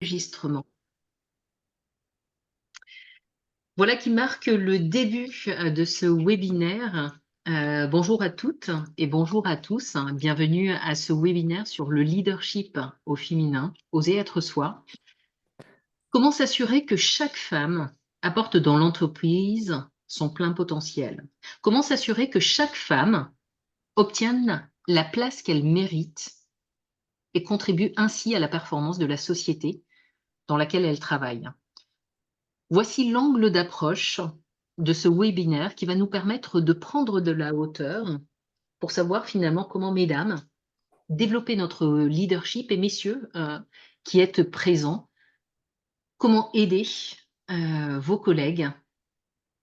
Enregistrement. Voilà qui marque le début de ce webinaire. Bonjour à toutes et bonjour à tous. Bienvenue à ce webinaire sur le leadership au féminin, oser être soi. Comment s'assurer que chaque femme apporte dans l'entreprise son plein potentiel? Comment s'assurer que chaque femme obtienne la place qu'elle mérite et contribue ainsi à la performance de la société dans laquelle elle travaille? Voici l'angle d'approche de ce webinaire qui va nous permettre de prendre de la hauteur pour savoir finalement comment, mesdames, développer notre leadership et messieurs qui êtes présents, comment aider vos collègues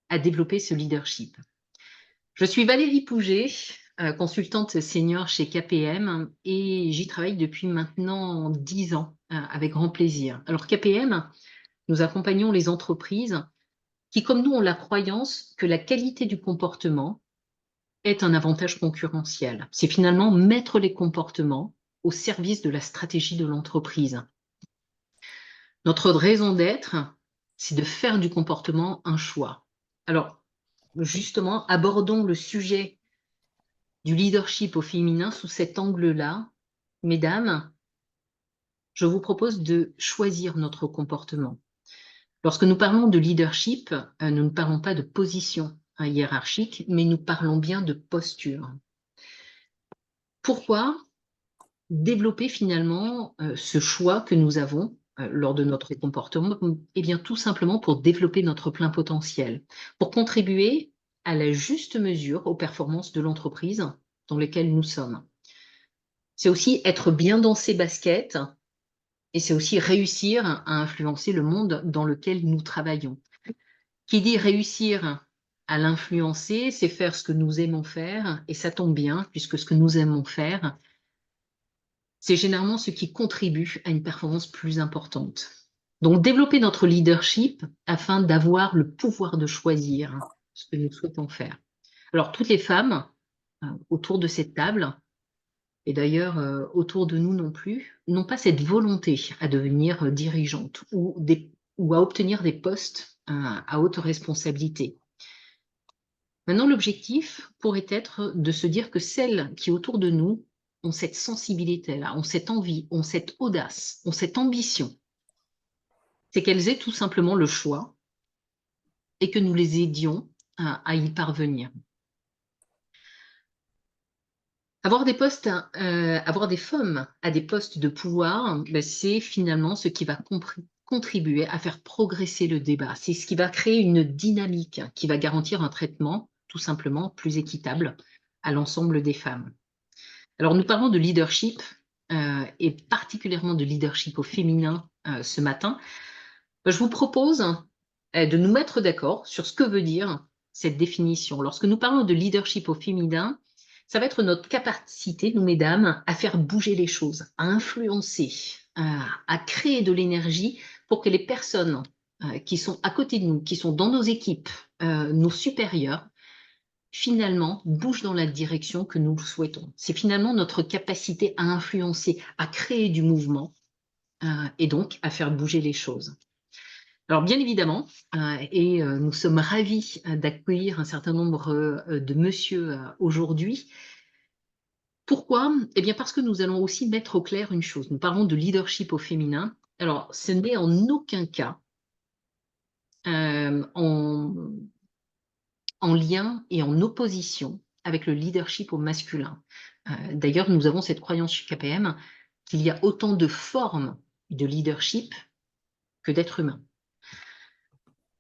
à développer ce leadership. Je suis Valérie Pouget, consultante senior chez KPM et j'y travaille depuis maintenant 10 ans avec grand plaisir. Alors KPM, nous accompagnons les entreprises qui, comme nous, ont la croyance que la qualité du comportement est un avantage concurrentiel. C'est finalement mettre les comportements au service de la stratégie de l'entreprise. Notre raison d'être, c'est de faire du comportement un choix. Alors, justement, abordons le sujet du leadership au féminin sous cet angle-là. Mesdames, je vous propose de choisir notre comportement. Lorsque nous parlons de leadership, nous ne parlons pas de position hiérarchique, mais nous parlons bien de posture. Pourquoi développer finalement ce choix que nous avons lors de notre comportement? Eh bien, tout simplement pour développer notre plein potentiel, pour contribuer à la juste mesure aux performances de l'entreprise dans lesquelles nous sommes. C'est aussi être bien dans ses baskets et c'est aussi réussir à influencer le monde dans lequel nous travaillons. Qui dit réussir à l'influencer, c'est faire ce que nous aimons faire, et ça tombe bien, puisque ce que nous aimons faire, c'est généralement ce qui contribue à une performance plus importante. Donc, développer notre leadership afin d'avoir le pouvoir de choisir ce que nous souhaitons faire. Alors, toutes les femmes autour de cette table, et d'ailleurs autour de nous non plus, n'ont pas cette volonté à devenir dirigeantes ou à obtenir des postes à haute responsabilité. Maintenant, l'objectif pourrait être de se dire que celles qui autour de nous ont cette sensibilité-là, ont cette envie, ont cette audace, ont cette ambition, c'est qu'elles aient tout simplement le choix et que nous les aidions à y parvenir. Avoir des postes, avoir des femmes à des postes de pouvoir, ben, c'est finalement ce qui va contribuer à faire progresser le débat. C'est ce qui va créer une dynamique qui va garantir un traitement tout simplement plus équitable à l'ensemble des femmes. Alors, nous parlons de leadership et particulièrement de leadership au féminin ce matin. Je vous propose de nous mettre d'accord sur ce que veut dire cette définition. Lorsque nous parlons de leadership au féminin, ça va être notre capacité, nous mesdames, à faire bouger les choses, à influencer, à créer de l'énergie pour que les personnes qui sont à côté de nous, qui sont dans nos équipes, nos supérieurs, finalement, bougent dans la direction que nous souhaitons. C'est finalement notre capacité à influencer, à créer du mouvement et donc à faire bouger les choses. Alors bien évidemment, nous sommes ravis d'accueillir un certain nombre de messieurs aujourd'hui. Pourquoi? Eh bien parce que nous allons aussi mettre au clair une chose. Nous parlons de leadership au féminin. Alors ce n'est en aucun cas en lien et en opposition avec le leadership au masculin. D'ailleurs, nous avons cette croyance chez KPM qu'il y a autant de formes de leadership que d'êtres humains.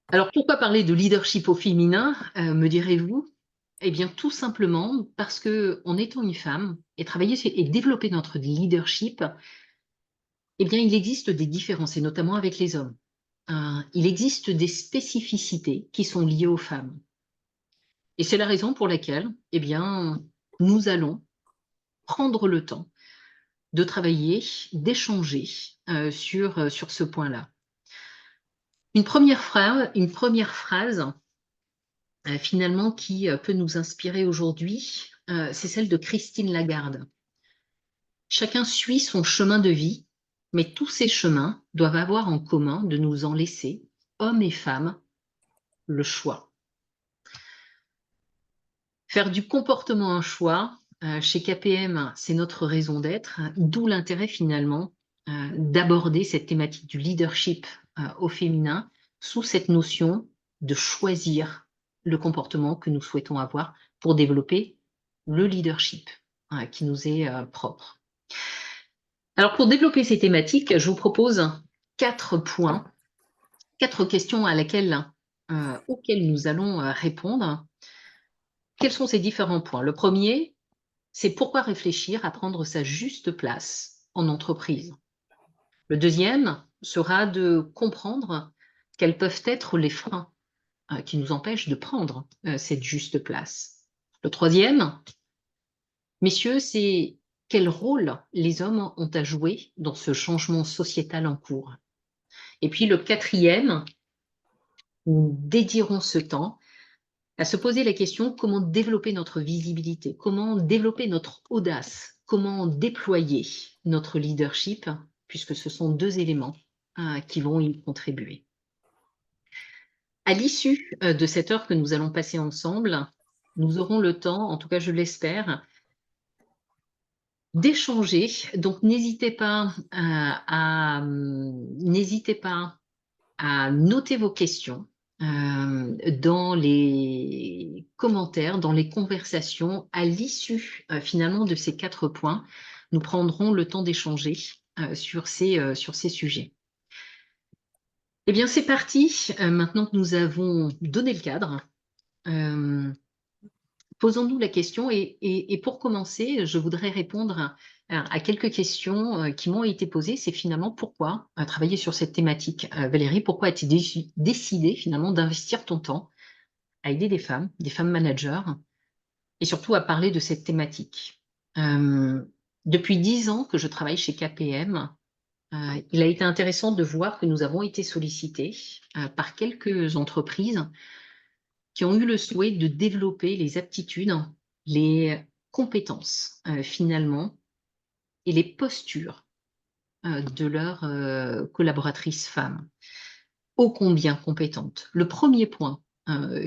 Alors, pourquoi parler de leadership au féminin, me direz-vous? Eh bien, tout simplement parce que, en étant une femme et travailler et développer notre leadership, eh bien, il existe des différences, et notamment avec les hommes. Il existe des spécificités qui sont liées aux femmes. Et c'est la raison pour laquelle, eh bien, nous allons prendre le temps de travailler, d'échanger sur ce point-là. Une première phrase finalement qui peut nous inspirer aujourd'hui, c'est celle de Christine Lagarde. Chacun suit son chemin de vie Mais tous ces chemins doivent avoir en commun de nous en laisser, hommes et femmes, le choix. Faire du comportement un choix, chez KPM, c'est notre raison d'être, d'où l'intérêt finalement d'aborder cette thématique du leadership au féminin sous cette notion de choisir le comportement que nous souhaitons avoir pour développer le leadership qui nous est propre. Alors pour développer ces thématiques, je vous propose 4 points, 4 questions auxquelles nous allons répondre. Quels sont ces différents points? Le premier, c'est pourquoi réfléchir à prendre sa juste place en entreprise. Le deuxième sera de comprendre quels peuvent être les freins qui nous empêchent de prendre cette juste place. Le troisième, messieurs, c'est quel rôle les hommes ont à jouer dans ce changement sociétal en cours. Et puis le quatrième, nous dédierons ce temps à se poser la question comment développer notre visibilité, comment développer notre audace, comment déployer notre leadership, puisque ce sont 2 éléments qui vont y contribuer. À l'issue de cette heure que nous allons passer ensemble, nous aurons le temps, en tout cas je l'espère, d'échanger. Donc n'hésitez pas à noter vos questions dans les commentaires, dans les conversations. À l'issue finalement de ces 4 points, nous prendrons le temps d'échanger sur ces sujets. Eh bien, c'est parti. Maintenant que nous avons donné le cadre, posons-nous la question et pour commencer, je voudrais répondre à quelques questions qui m'ont été posées. C'est finalement pourquoi travailler sur cette thématique. Valérie, pourquoi as-tu décidé finalement d'investir ton temps à aider des femmes managers, et surtout à parler de cette thématique? Depuis 10 ans que je travaille chez KPM, il a été intéressant de voir que nous avons été sollicités par quelques entreprises qui ont eu le souhait de développer les aptitudes, les compétences finalement, et les postures de leurs collaboratrices femmes, ô combien compétentes. Le premier point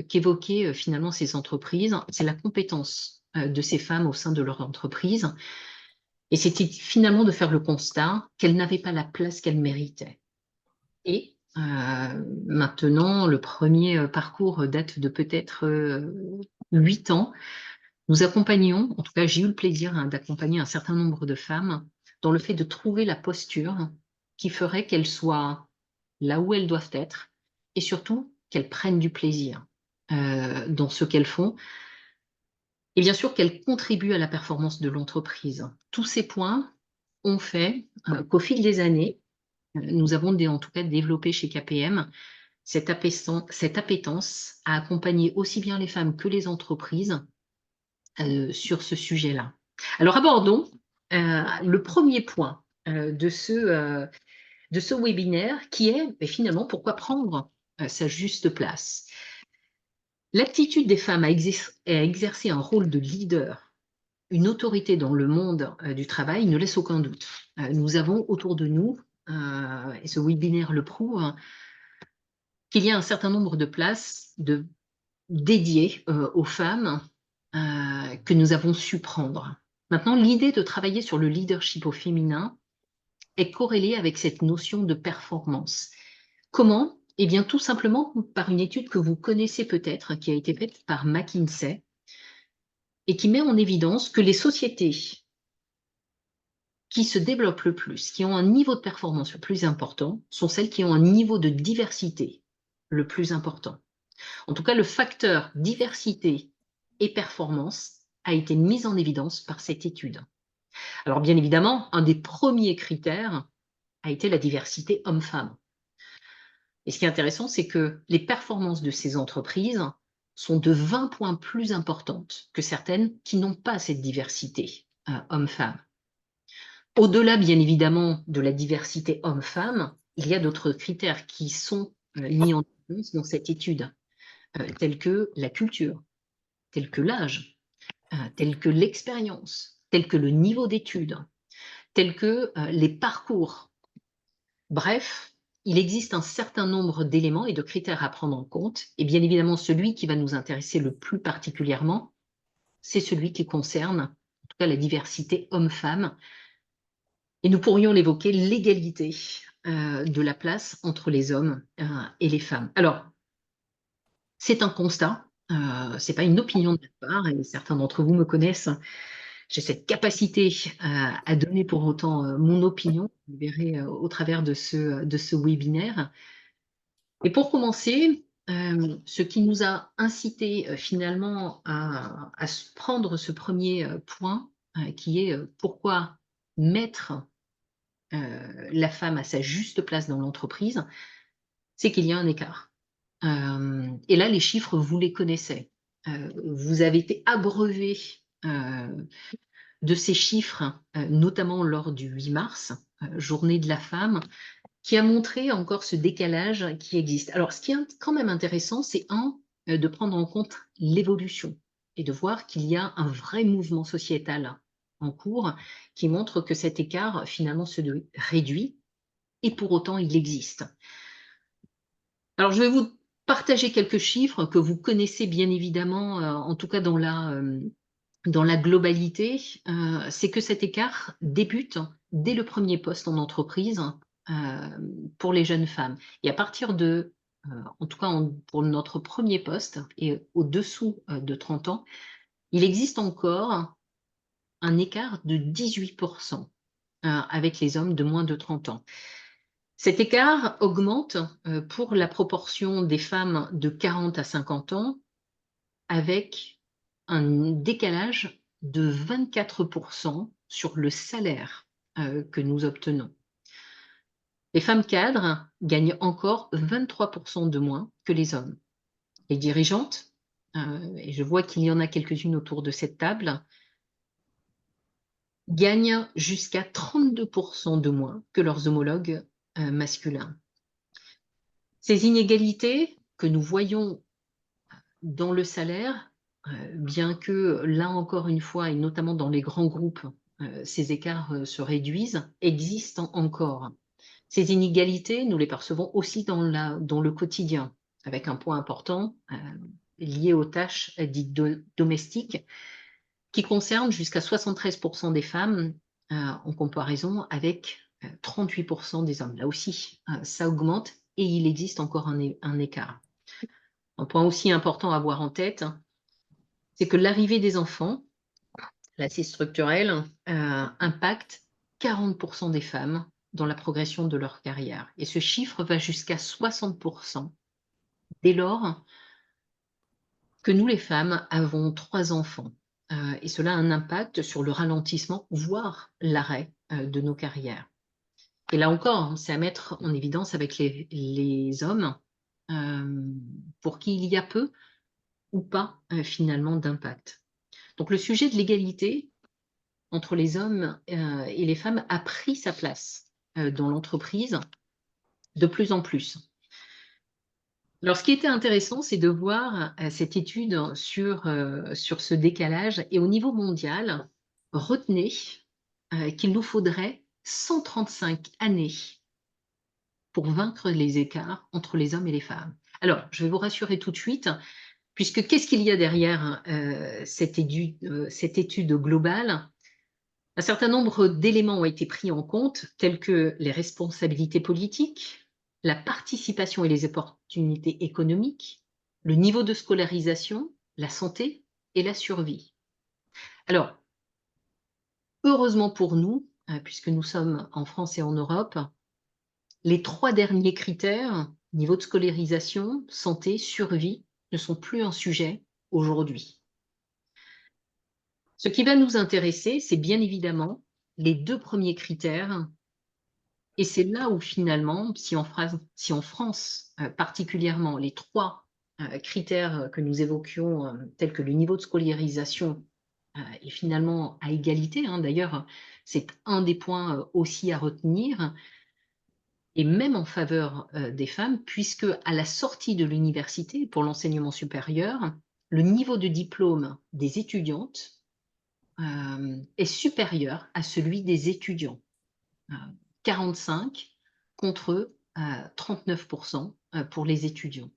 qu'évoquaient finalement ces entreprises, c'est la compétence de ces femmes au sein de leur entreprise. Et c'était finalement de faire le constat qu'elles n'avaient pas la place qu'elles méritaient. Et maintenant, le premier parcours date de peut-être 8 ans. Nous accompagnons, en tout cas j'ai eu le plaisir d'accompagner un certain nombre de femmes dans le fait de trouver la posture qui ferait qu'elles soient là où elles doivent être et surtout qu'elles prennent du plaisir dans ce qu'elles font et bien sûr qu'elles contribuent à la performance de l'entreprise. Tous ces points ont fait qu'au fil des années, nous avons en tout cas développé chez KPM cette appétence à accompagner aussi bien les femmes que les entreprises sur ce sujet-là. Alors abordons le premier point de ce webinaire qui est finalement pourquoi prendre sa juste place. L'aptitude des femmes à exercer un rôle de leader, une autorité dans le monde du travail ne laisse aucun doute. Nous avons autour de nous, et ce webinaire le prouve, qu'il y a un certain nombre de places dédiées aux femmes que nous avons su prendre. Maintenant, l'idée de travailler sur le leadership au féminin est corrélée avec cette notion de performance. Comment? Eh bien, tout simplement par une étude que vous connaissez peut-être, qui a été faite par McKinsey, et qui met en évidence que les sociétés qui se développent le plus, qui ont un niveau de performance le plus important, sont celles qui ont un niveau de diversité le plus important. En tout cas, le facteur diversité et performance a été mis en évidence par cette étude. Alors bien évidemment, un des premiers critères a été la diversité homme-femme. Et ce qui est intéressant, c'est que les performances de ces entreprises sont de 20 points plus importantes que certaines qui n'ont pas cette diversité homme-femme. Au-delà, bien évidemment, de la diversité homme-femme, il y a d'autres critères qui sont mis en évidence dans cette étude, tels que la culture, tels que l'âge, tels que l'expérience, tels que le niveau d'études, tels que les parcours Bref, il existe un certain nombre d'éléments et de critères à prendre en compte et bien évidemment celui qui va nous intéresser le plus particulièrement, c'est celui qui concerne, en tout cas la diversité homme-femme et nous pourrions l'évoquer, l'égalité, de la place entre les hommes, et les femmes. Alors, c'est un constat, c'est pas une opinion de ma part et certains d'entre vous me connaissent. J'ai cette capacité, à donner pour autant, mon opinion, vous verrez, au travers de ce webinaire. Et pour commencer, ce qui nous a incité, finalement à prendre ce premier point, qui est, pourquoi mettre, la femme à sa juste place dans l'entreprise, c'est qu'il y a un écart. Et là, les chiffres, vous les connaissez. Vous avez été abreuvés, de ces chiffres, notamment lors du 8 mars, journée de la femme, qui a montré encore ce décalage qui existe. Alors, ce qui est quand même intéressant, c'est de prendre en compte l'évolution et de voir qu'il y a un vrai mouvement sociétal en cours qui montre que cet écart finalement se réduit et pour autant il existe. Alors, je vais vous partager quelques chiffres que vous connaissez bien évidemment, en tout cas dans la globalité, c'est que cet écart débute dès le premier poste en entreprise, pour les jeunes femmes et à partir en tout cas pour notre premier poste et au-dessous, de 30 ans, il existe encore un écart de 18 avec les hommes de moins de 30 ans. Cet écart augmente, pour la proportion des femmes de 40 à 50 ans avec un décalage de 24 sur le salaire, que nous obtenons. Les femmes cadres gagnent encore 23 de moins que les hommes. Les dirigeantes, et je vois qu'il y en a quelques-unes autour de cette table, gagnent jusqu'à 32 de moins que leurs homologues, masculins. Ces inégalités que nous voyons dans le salaire, bien que là encore une fois, et notamment dans les grands groupes, ces écarts, se réduisent, existent encore. Ces inégalités, nous les percevons aussi dans le quotidien, avec un point important, lié aux tâches, dites domestiques, qui concernent jusqu'à 73 des femmes, en comparaison avec, 38 des hommes. Là aussi, ça augmente et il existe encore un écart. Un point aussi important à avoir en tête, c'est que l'arrivée des enfants, là c'est structurel, impacte 40 des femmes dans la progression de leur carrière. Et ce chiffre va jusqu'à 60 dès lors que nous, les femmes, avons 3 enfants. Et cela a un impact sur le ralentissement, voire l'arrêt, de nos carrières. Et là encore, hein, c'est à mettre en évidence avec les hommes, pour qui il y a peu ou pas, finalement, d'impact. Donc le sujet de l'égalité entre les hommes, et les femmes a pris sa place, dans l'entreprise de plus en plus. Alors ce qui était intéressant, c'est de voir, cette étude sur ce décalage et au niveau mondial, retenez, qu'il nous faudrait 135 années pour vaincre les écarts entre les hommes et les femmes. Alors, je vais vous rassurer tout de suite, puisque qu'est-ce qu'il y a derrière, cette étude globale? Un certain nombre d'éléments ont été pris en compte, tels que les responsabilités politiques, la participation et les opportunités économiques, le niveau de scolarisation, la santé et la survie. Alors, heureusement pour nous, puisque nous sommes en France et en Europe, les 3 derniers critères, niveau de scolarisation, santé, survie, ne sont plus un sujet aujourd'hui. Ce qui va nous intéresser, c'est bien évidemment les 2 premiers critères. Et c'est là où finalement, si en France, particulièrement, les 3 critères que nous évoquions, tels que le niveau de scolarisation, est finalement à égalité, hein. D'ailleurs, c'est un des points, aussi à retenir et même en faveur, des femmes puisque à la sortie de l'université, pour l'enseignement supérieur, le niveau de diplôme des étudiantes, est supérieur à celui des étudiants. 45 contre 39% pour les étudiants.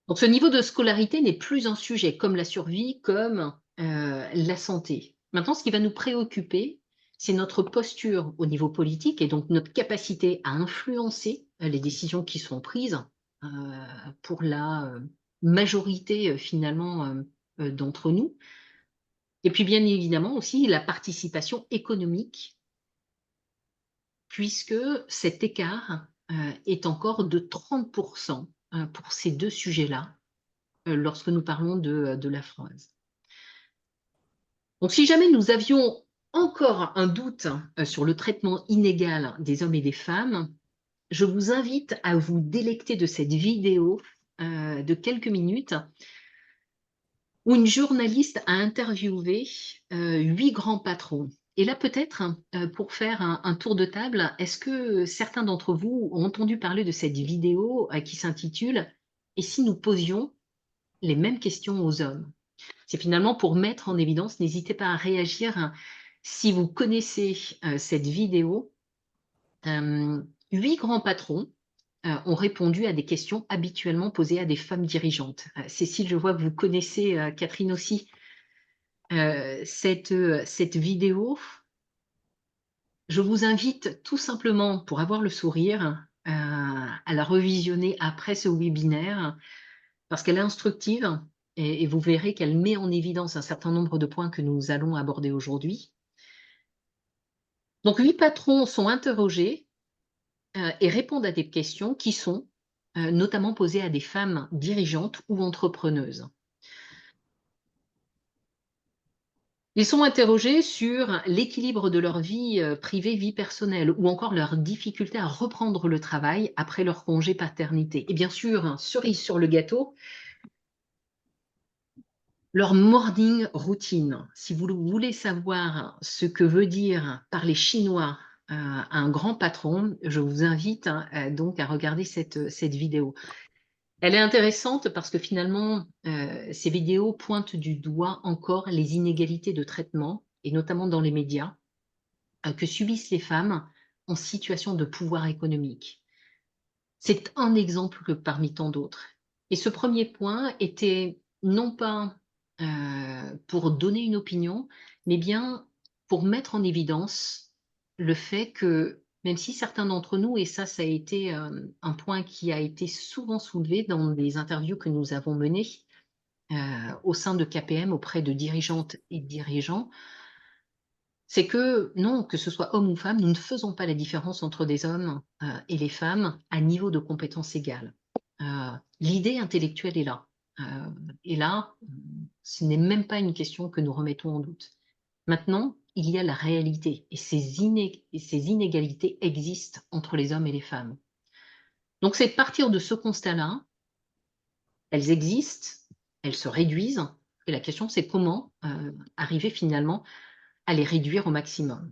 Donc ce niveau de scolarité n'est plus un sujet comme la survie, comme la santé. Maintenant, ce qui va nous préoccuper, c'est notre posture au niveau politique et donc notre capacité à influencer les décisions qui sont prises euh, pour la majorité finalement d'entre nous. Et puis bien évidemment aussi la participation économique, puisque cet écart est encore de 30% pour ces deux sujets-là lorsque nous parlons de la France. Donc, si jamais nous avions encore un doute sur le traitement inégal des hommes et des femmes, je vous invite à vous délecter de cette vidéo de quelques minutes où une journaliste a interviewé 8 grands patrons. Et là, peut-être, pour faire un tour de table, est-ce que certains d'entre vous ont entendu parler de cette vidéo qui s'intitule « Et si nous posions les mêmes questions aux hommes ?» C'est finalement pour mettre en évidence, n'hésitez pas à réagir si vous connaissez cette vidéo. 8 grands patrons ont répondu à des questions habituellement posées à des femmes dirigeantes. Cécile, je vois que vous connaissez, Catherine aussi, cette vidéo. Je vous invite tout simplement, pour avoir le sourire, à la revisionner après ce webinaire, parce qu'elle est instructive et vous verrez qu'elle met en évidence un certain nombre de points que nous allons aborder aujourd'hui. Donc, 8 patrons sont interrogés et répondent à des questions qui sont notamment posées à des femmes dirigeantes ou entrepreneuses. Ils sont interrogés sur l'équilibre de leur vie privée, vie personnelle, ou encore leur difficulté à reprendre le travail après leur congé paternité. Et bien sûr, cerise sur le gâteau, leur morning routine. Si vous voulez savoir ce que veut dire par les Chinois un grand patron, je vous invite donc à regarder cette vidéo. Elle est intéressante parce que finalement, ces vidéos pointent du doigt encore les inégalités de traitement, et notamment dans les médias, que subissent les femmes en situation de pouvoir économique. C'est un exemple parmi tant d'autres. Et ce premier point était non pas pour donner une opinion, mais bien pour mettre en évidence le fait que même si certains d'entre nous, et ça a été un point qui a été souvent soulevé dans les interviews que nous avons menées au sein de KPM auprès de dirigeantes et dirigeants, c'est que non, que ce soit homme ou femme, nous ne faisons pas la différence entre des hommes et les femmes à niveau de compétences égales. L'idée intellectuelle est là. Et là, ce n'est même pas une question que nous remettons en doute. Maintenant, il y a la réalité et ces inégalités existent entre les hommes et les femmes. Donc c'est partir de ce constat-là, elles existent, elles se réduisent, et la question c'est comment arriver finalement à les réduire au maximum.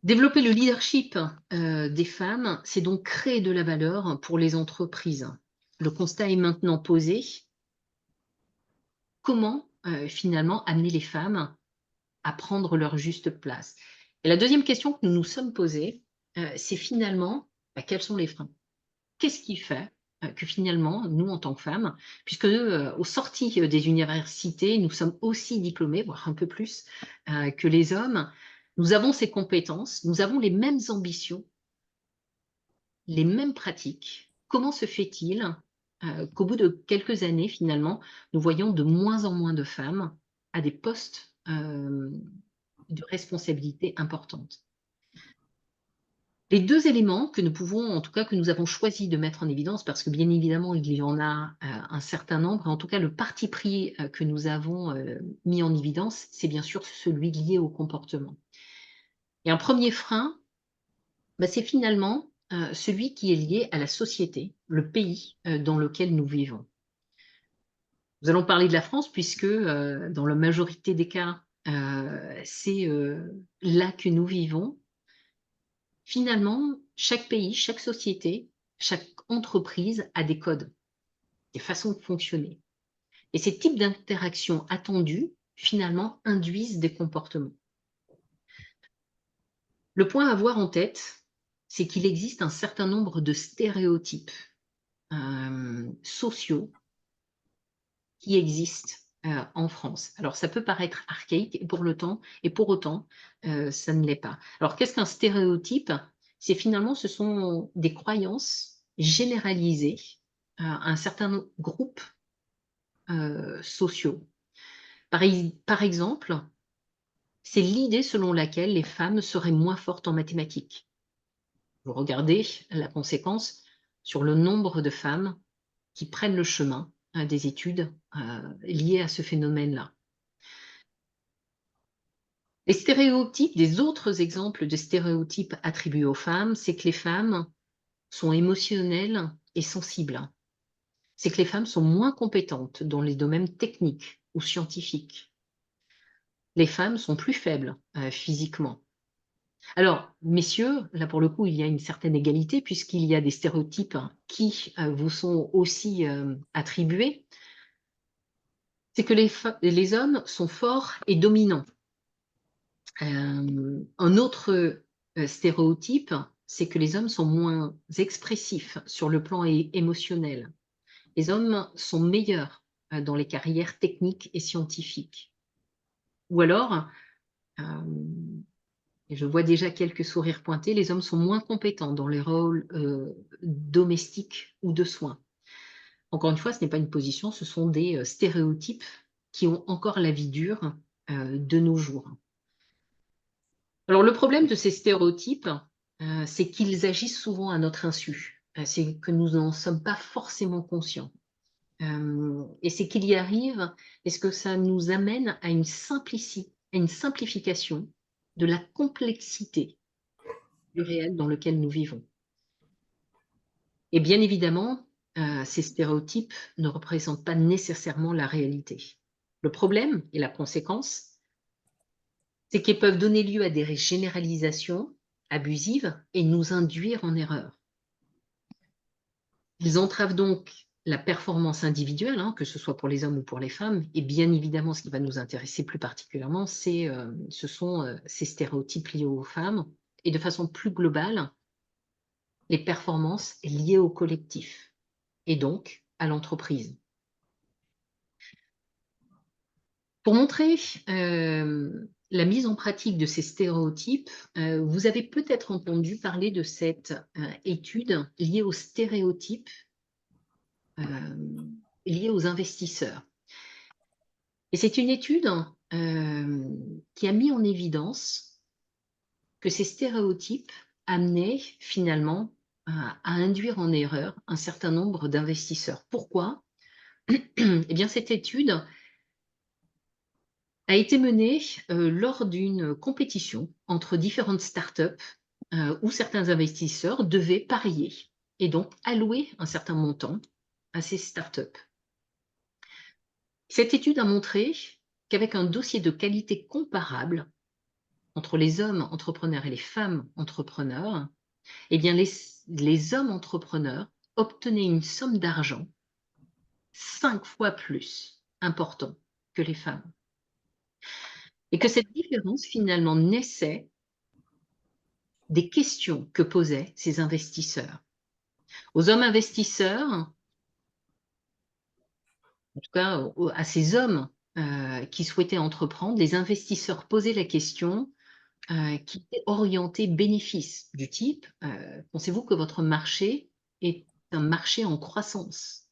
Développer le leadership des femmes, c'est donc créer de la valeur pour les entreprises. Le constat est maintenant posé. Comment finalement amener les femmes à prendre leur juste place? Et la deuxième question que nous nous sommes posée, c'est finalement quels sont les freins? Qu'est-ce qui fait que finalement, nous en tant que femmes, puisque aux sorties des universités, nous sommes aussi diplômés, voire un peu plus que les hommes, nous avons ces compétences, nous avons les mêmes ambitions, les mêmes pratiques. Comment se fait-il qu'au bout de quelques années, finalement, nous voyons de moins en moins de femmes à des postes de responsabilité importantes? Les 2 éléments que nous pouvons, en tout cas que nous avons choisi de mettre en évidence, parce que bien évidemment il y en a un certain nombre, en tout cas le parti pris que nous avons mis en évidence, c'est bien sûr celui lié au comportement. Et un premier frein, c'est finalement celui qui est lié à la société, le pays dans lequel nous vivons. Nous allons parler de la France puisque dans la majorité des cas, c'est là que nous vivons. Finalement, chaque pays, chaque société, chaque entreprise a des codes, des façons de fonctionner. Et ces types d'interactions attendues, finalement, induisent des comportements. Le point à avoir en tête, c'est qu'il existe un certain nombre de stéréotypes sociaux qui existent en France. Alors, ça peut paraître archaïque et pour autant, ça ne l'est pas. Alors, qu'est-ce qu'un stéréotype? C'est finalement, ce sont des croyances généralisées à un certain groupe sociaux. Par exemple, c'est l'idée selon laquelle les femmes seraient moins fortes en mathématiques. Vous regardez la conséquence sur le nombre de femmes qui prennent le chemin des études liées à ce phénomène-là. Les stéréotypes, des autres exemples de stéréotypes attribués aux femmes, c'est que les femmes sont émotionnelles et sensibles. C'est que les femmes sont moins compétentes dans les domaines techniques ou scientifiques. Les femmes sont plus faibles physiquement. Alors, messieurs, là pour le coup, il y a une certaine égalité puisqu'il y a des stéréotypes qui vous sont aussi attribués. C'est que les hommes sont forts et dominants. Un autre stéréotype, c'est que les hommes sont moins expressifs sur le plan émotionnel. Les hommes sont meilleurs dans les carrières techniques et scientifiques. Ou alors, et je vois déjà quelques sourires pointés, les hommes sont moins compétents dans les rôles domestiques ou de soins. Encore une fois, ce n'est pas une position, ce sont des stéréotypes qui ont encore la vie dure de nos jours. Alors le problème de ces stéréotypes, c'est qu'ils agissent souvent à notre insu. C'est que nous n'en sommes pas forcément conscients. Et c'est qu'il y arrive, est-ce que ça nous amène à une simplification de la complexité du réel dans lequel nous vivons. Et bien évidemment, ces stéréotypes ne représentent pas nécessairement la réalité. Le problème et la conséquence, c'est qu'ils peuvent donner lieu à des généralisations abusives et nous induire en erreur. Ils entravent donc la performance individuelle, que ce soit pour les hommes ou pour les femmes. Et bien évidemment, ce qui va nous intéresser plus particulièrement, ce sont ces stéréotypes liés aux femmes et de façon plus globale, les performances liées au collectif et donc à l'entreprise. Pour montrer la mise en pratique de ces stéréotypes, vous avez peut-être entendu parler de cette étude liée aux stéréotypes liés aux investisseurs. Et c'est une étude qui a mis en évidence que ces stéréotypes amenaient finalement à induire en erreur un certain nombre d'investisseurs. Pourquoi? Eh bien, cette étude a été menée lors d'une compétition entre différentes startups où certains investisseurs devaient parier et donc allouer un certain montant à ces startups. Cette étude a montré qu'avec un dossier de qualité comparable entre les hommes entrepreneurs et les femmes entrepreneurs, eh bien les hommes entrepreneurs obtenaient une somme d'argent 5 fois plus importante que les femmes. Et que cette différence finalement naissait des questions que posaient ces investisseurs. Aux hommes investisseurs, en tout cas à ces hommes qui souhaitaient entreprendre, les investisseurs posaient la question qui était orientée bénéfice, du type pensez-vous que votre marché est un marché en croissance?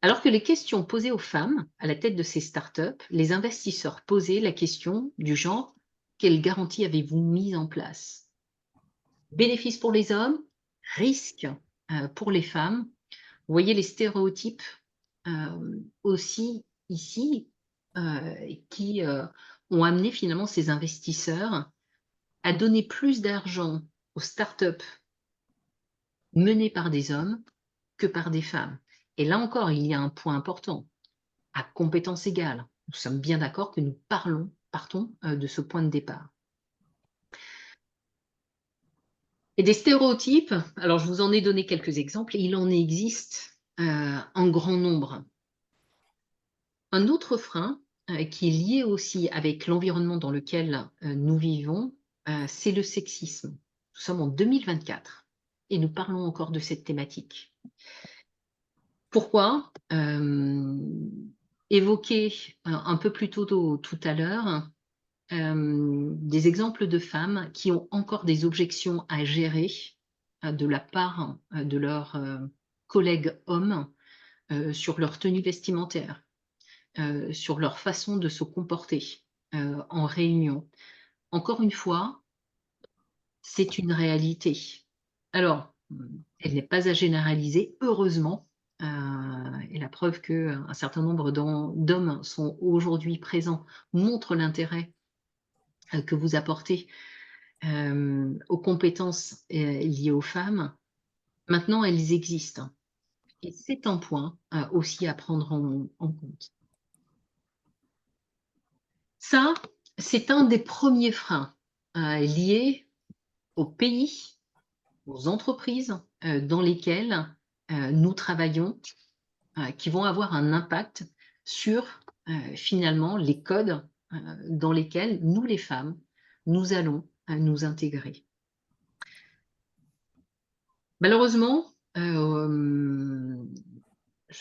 Alors que les questions posées aux femmes à la tête de ces startups, les investisseurs posaient la question du genre quelle garantie avez-vous mise en place? Bénéfice pour les hommes, risque pour les femmes. Vous voyez les stéréotypes aussi ici qui ont amené finalement ces investisseurs à donner plus d'argent aux startups menées par des hommes que par des femmes. Et là encore, il y a un point important. À compétences égales, nous sommes bien d'accord que nous partons de ce point de départ. Et des stéréotypes, alors je vous en ai donné quelques exemples, et il en existe en grand nombre. Un autre frein qui est lié aussi avec l'environnement dans lequel nous vivons, c'est le sexisme. Nous sommes en 2024 et nous parlons encore de cette thématique. Pourquoi? Évoqué un peu plus tôt tout à l'heure, des exemples de femmes qui ont encore des objections à gérer de la part de leurs collègues hommes sur leur tenue vestimentaire, sur leur façon de se comporter en réunion. Encore une fois, c'est une réalité. Alors, elle n'est pas à généraliser, heureusement, et la preuve qu'un certain nombre d'hommes sont aujourd'hui présents montre l'intérêt que vous apportez aux compétences liées aux femmes. Maintenant, elles existent et c'est un point aussi à prendre en compte. Ça, c'est un des premiers freins liés au pays, aux entreprises dans lesquelles nous travaillons, qui vont avoir un impact sur finalement les codes dans lesquels nous, les femmes, nous allons nous intégrer. Malheureusement, je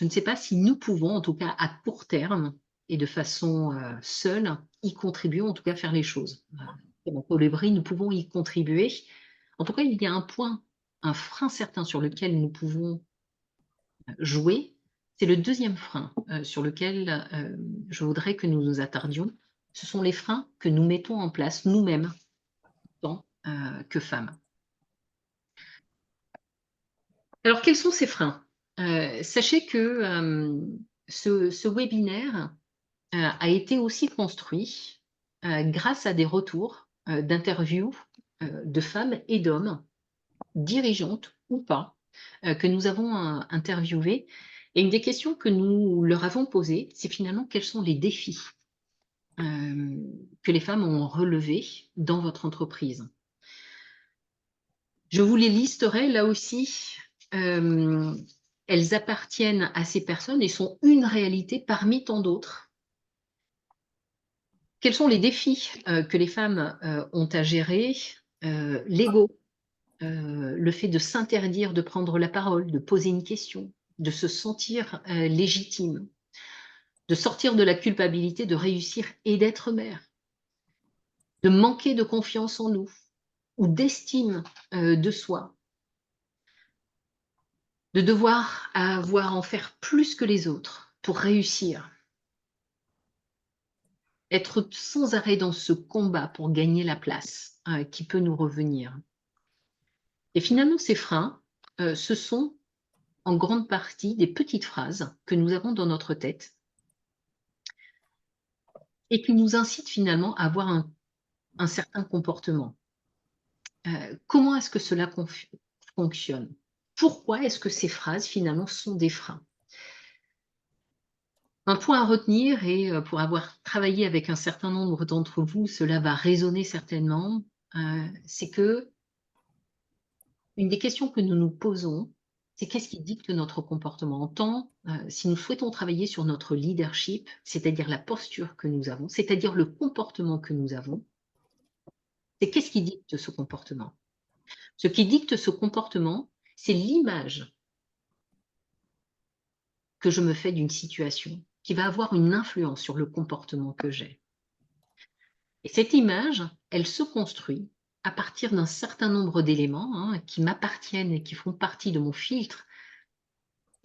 ne sais pas si nous pouvons, en tout cas à court terme et de façon seule, y contribuer, en tout cas faire les choses. Comme Colibri, nous pouvons y contribuer. En tout cas, il y a un point, un frein certain sur lequel nous pouvons jouer. C'est le deuxième frein sur lequel je voudrais que nous nous attardions. Ce sont les freins que nous mettons en place nous-mêmes en tant que femmes. Alors, quels sont ces freins? Sachez que ce webinaire a été aussi construit grâce à des retours d'interviews de femmes et d'hommes, dirigeantes ou pas, que nous avons interviewées. Et une des questions que nous leur avons posées, c'est finalement quels sont les défis que les femmes ont relevés dans votre entreprise. Je vous les listerai là aussi. Elles appartiennent à ces personnes et sont une réalité parmi tant d'autres. Quels sont les défis que les femmes ont à gérer? L'ego, le fait de s'interdire de prendre la parole, de poser une question, de se sentir légitime, de sortir de la culpabilité de réussir et d'être mère, de manquer de confiance en nous ou d'estime de soi, de devoir avoir en faire plus que les autres pour réussir, être sans arrêt dans ce combat pour gagner la place qui peut nous revenir. Et finalement, ces freins, ce sont en grande partie des petites phrases que nous avons dans notre tête et qui nous incitent finalement à avoir un certain comportement. Comment est-ce que cela fonctionne? Pourquoi est-ce que ces phrases finalement sont des freins? Un point à retenir, et pour avoir travaillé avec un certain nombre d'entre vous, cela va résonner certainement, c'est que une des questions que nous nous posons, c'est qu'est-ce qui dicte notre comportement en tant, si nous souhaitons travailler sur notre leadership, c'est-à-dire la posture que nous avons, c'est-à-dire le comportement que nous avons, c'est qu'est-ce qui dicte ce comportement? Ce qui dicte ce comportement, c'est l'image que je me fais d'une situation qui va avoir une influence sur le comportement que j'ai. Et cette image, elle se construit à partir d'un certain nombre d'éléments qui m'appartiennent et qui font partie de mon filtre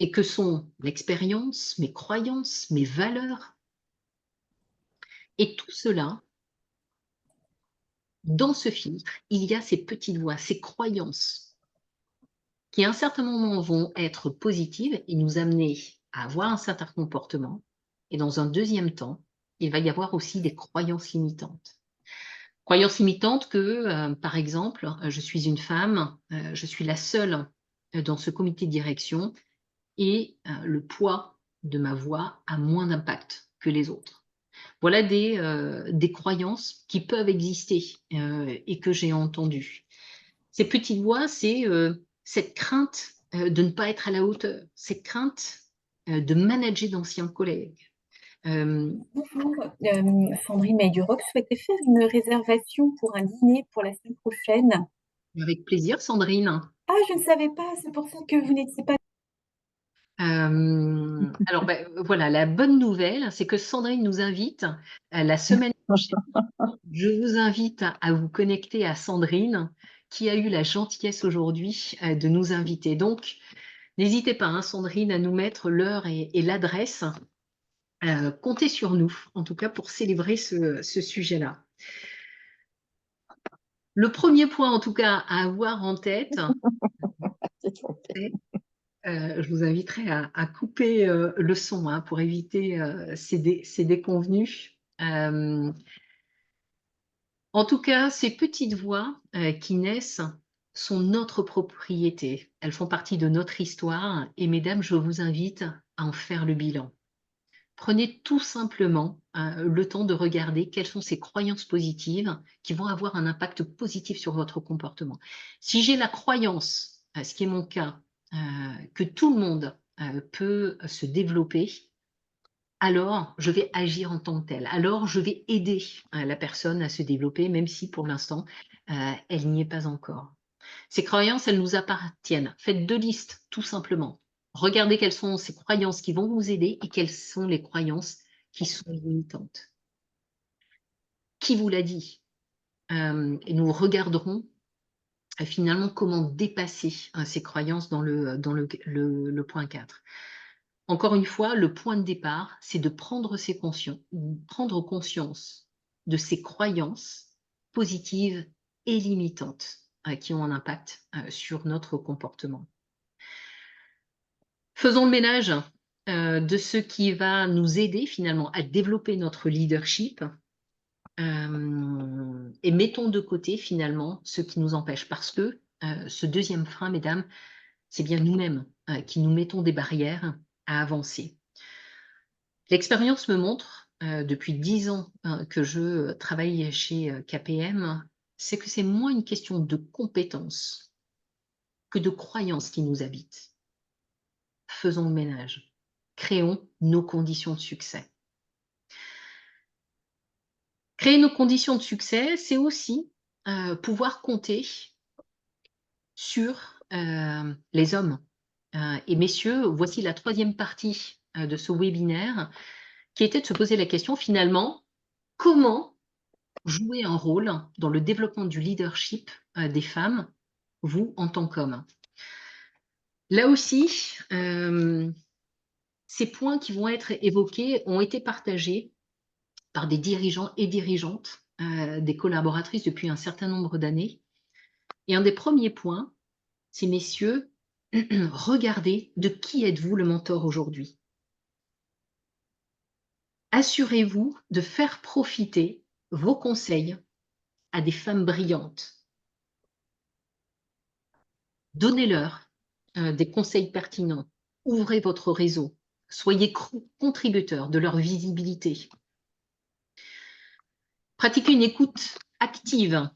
et que sont l'expérience, mes croyances, mes valeurs. Et tout cela, dans ce filtre, il y a ces petites voix, ces croyances qui à un certain moment vont être positives et nous amener à avoir un certain comportement. Et dans un deuxième temps, il va y avoir aussi des croyances limitantes. Croyances limitantes que, par exemple, je suis une femme, je suis la seule dans ce comité de direction et le poids de ma voix a moins d'impact que les autres. Voilà des croyances qui peuvent exister et que j'ai entendues. Ces petites voix, c'est cette crainte de ne pas être à la hauteur, cette crainte de manager d'anciens collègues, Bonjour, Sandrine Mayduroc souhaitait faire une réservation pour un dîner pour la semaine prochaine. Avec plaisir, Sandrine. Ah, je ne savais pas, c'est pour ça que vous n'étiez pas. Alors, voilà, la bonne nouvelle, c'est que Sandrine nous invite la semaine prochaine. Je vous invite à vous connecter à Sandrine, qui a eu la gentillesse aujourd'hui de nous inviter. Donc, n'hésitez pas, hein, Sandrine, à nous mettre l'heure et l'adresse. Comptez sur nous, en tout cas, pour célébrer ce sujet-là. Le premier point, en tout cas, à avoir en tête, c'est je vous inviterai à couper le son, hein, pour éviter ces déconvenus. En tout cas, ces petites voix qui naissent sont notre propriété. Elles font partie de notre histoire et mesdames, je vous invite à en faire le bilan. Prenez tout simplement le temps de regarder quelles sont ces croyances positives qui vont avoir un impact positif sur votre comportement. Si j'ai la croyance, ce qui est mon cas, que tout le monde peut se développer, alors je vais agir en tant que tel. Alors je vais aider la personne à se développer, même si pour l'instant, elle n'y est pas encore. Ces croyances, elles nous appartiennent. Faites 2 listes, tout simplement. Regardez quelles sont ces croyances qui vont vous aider et quelles sont les croyances qui sont limitantes. Qui vous l'a dit? Et nous regarderons finalement comment dépasser ces croyances dans le point 4. Encore une fois, le point de départ, c'est de prendre conscience de ces croyances positives et limitantes qui ont un impact sur notre comportement. Faisons le ménage de ce qui va nous aider finalement à développer notre leadership et mettons de côté finalement ce qui nous empêche. Parce que ce deuxième frein, mesdames, c'est bien nous-mêmes qui nous mettons des barrières à avancer. L'expérience me montre, depuis 10 ans que je travaille chez KPM, c'est que c'est moins une question de compétences que de croyances qui nous habitent. Faisons le ménage. Créons nos conditions de succès. Créer nos conditions de succès, c'est aussi pouvoir compter sur les hommes. Et messieurs, voici la 3e partie de ce webinaire qui était de se poser la question finalement, comment jouer un rôle dans le développement du leadership des femmes, vous en tant qu'homme. Là aussi, ces points qui vont être évoqués ont été partagés par des dirigeants et dirigeantes, des collaboratrices depuis un certain nombre d'années. Et un des premiers points, c'est messieurs, regardez de qui êtes-vous le mentor aujourd'hui. Assurez-vous de faire profiter vos conseils à des femmes brillantes. Donnez-leur des conseils pertinents. Ouvrez votre réseau. Soyez contributeurs de leur visibilité. Pratiquez une écoute active.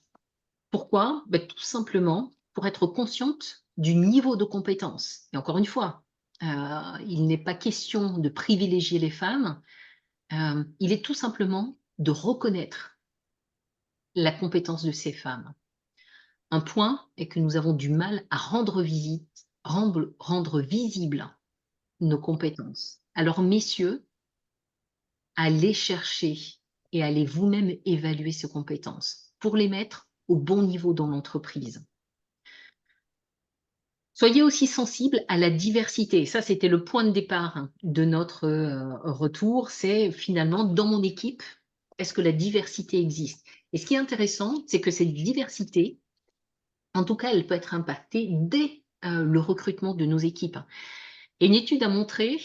Pourquoi? Tout simplement pour être consciente du niveau de compétence. Et encore une fois, il n'est pas question de privilégier les femmes. Il est tout simplement de reconnaître la compétence de ces femmes. Un point est que nous avons du mal à rendre visible nos compétences. Alors, messieurs, allez chercher et allez vous-même évaluer ces compétences pour les mettre au bon niveau dans l'entreprise. Soyez aussi sensibles à la diversité. Ça, c'était le point de départ de notre retour. C'est finalement, dans mon équipe, est-ce que la diversité existe? Et ce qui est intéressant, c'est que cette diversité, en tout cas, elle peut être impactée dès le recrutement de nos équipes. Et une étude a montré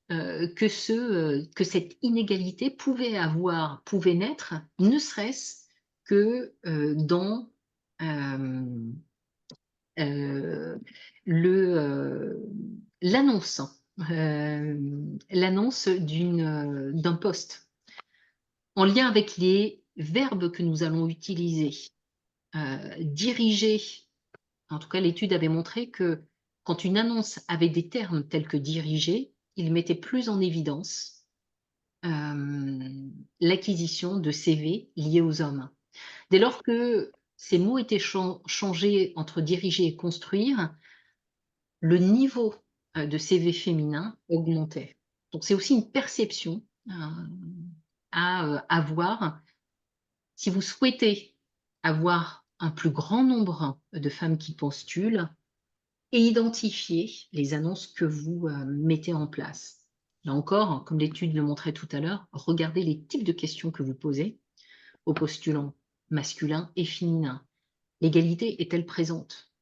que cette inégalité pouvait naître, ne serait-ce que dans l'annonce d'un poste, en lien avec les verbes que nous allons utiliser. Diriger, en tout cas l'étude avait montré que quand une annonce avait des termes tels que diriger, il mettait plus en évidence l'acquisition de CV liés aux hommes. Dès lors que ces mots étaient changés entre diriger et construire, le niveau de CV féminin augmentait. Donc c'est aussi une perception à avoir. Si vous souhaitez avoir un plus grand nombre de femmes qui postulent, et identifier les annonces que vous mettez en place. Là encore, comme l'étude le montrait tout à l'heure, regardez les types de questions que vous posez aux postulants masculins et féminins. L'égalité est-elle présente?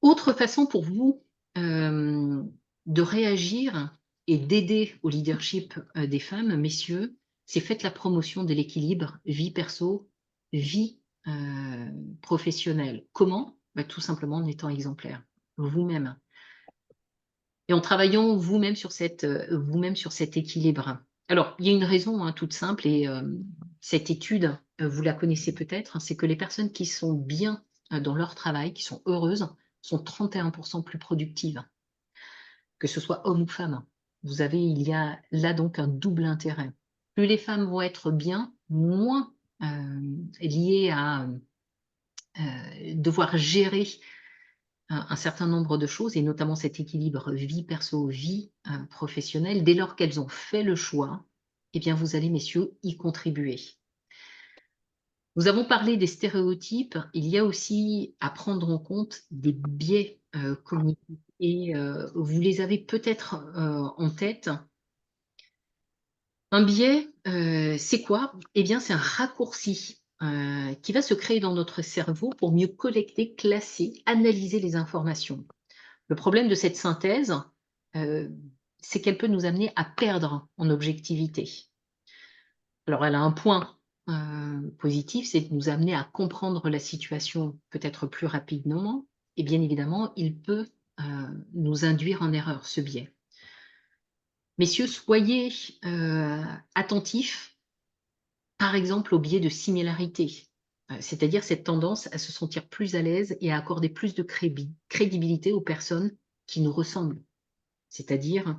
Autre façon pour vous de réagir et d'aider au leadership des femmes, messieurs, c'est faites la promotion de l'équilibre vie perso, vie professionnelle. Comment? Bah, tout simplement en étant exemplaire, vous-même. Et en travaillant vous-même sur cet équilibre. Alors, il y a une raison, hein, toute simple et cette étude, vous la connaissez peut-être, hein, c'est que les personnes qui sont bien, dans leur travail, qui sont heureuses, sont 31 plus productives, que ce soit homme ou femme. Il y a là donc un double intérêt. Plus les femmes vont être bien, moins liées à devoir gérer un certain nombre de choses et notamment cet équilibre vie perso, vie professionnelle. Dès lors qu'elles ont fait le choix, eh bien vous allez, messieurs, y contribuer. Nous avons parlé des stéréotypes, il y a aussi à prendre en compte des biais cognitifs et vous les avez peut-être en tête. Un biais, c'est quoi? Eh bien, c'est un raccourci qui va se créer dans notre cerveau pour mieux collecter, classer, analyser les informations. Le problème de cette synthèse, heu, c'est qu'elle peut nous amener à perdre en objectivité. Alors elle a un point, positif, c'est de nous amener à comprendre la situation peut-être plus rapidement et bien évidemment, il peut, nous induire en erreur, ce biais. Messieurs, soyez, attentifs, par exemple, au biais de similarité, c'est-à-dire cette tendance à se sentir plus à l'aise et à accorder plus de crédibilité aux personnes qui nous ressemblent. C'est-à-dire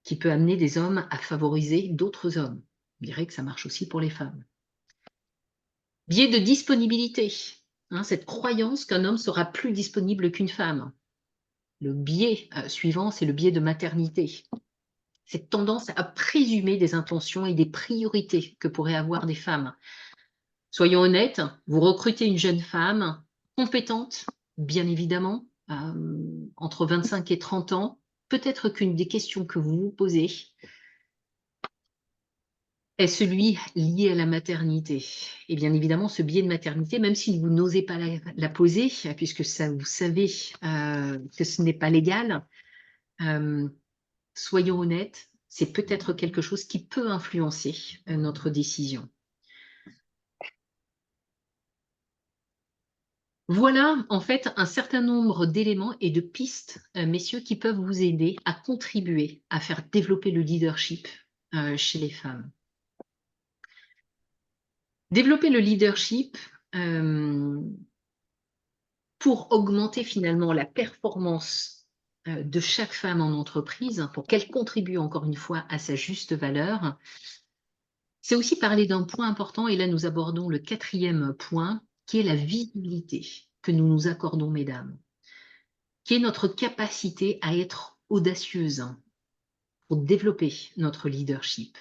qui peut amener des hommes à favoriser d'autres hommes. On dirait que ça marche aussi pour les femmes. Biais de disponibilité, hein, cette croyance qu'un homme sera plus disponible qu'une femme. Le biais suivant, c'est le biais de maternité. Cette tendance à présumer des intentions et des priorités que pourraient avoir des femmes. Soyons honnêtes, vous recrutez une jeune femme compétente, bien évidemment, entre 25 et 30 ans. Peut-être qu'une des questions que vous vous posez est celui lié à la maternité. Et bien évidemment, ce biais de maternité, même si vous n'osez pas la poser, puisque ça, vous savez que ce n'est pas légal, soyons honnêtes, c'est peut-être quelque chose qui peut influencer notre décision. Voilà, en fait, un certain nombre d'éléments et de pistes, messieurs, qui peuvent vous aider à contribuer à faire développer le leadership chez les femmes. Développer le leadership pour augmenter finalement la performance de chaque femme en entreprise, pour qu'elle contribue encore une fois à sa juste valeur, c'est aussi parler d'un point important, et là nous abordons le 4e point, qui est la visibilité que nous nous accordons, mesdames, qui est notre capacité à être audacieuse pour développer notre leadership.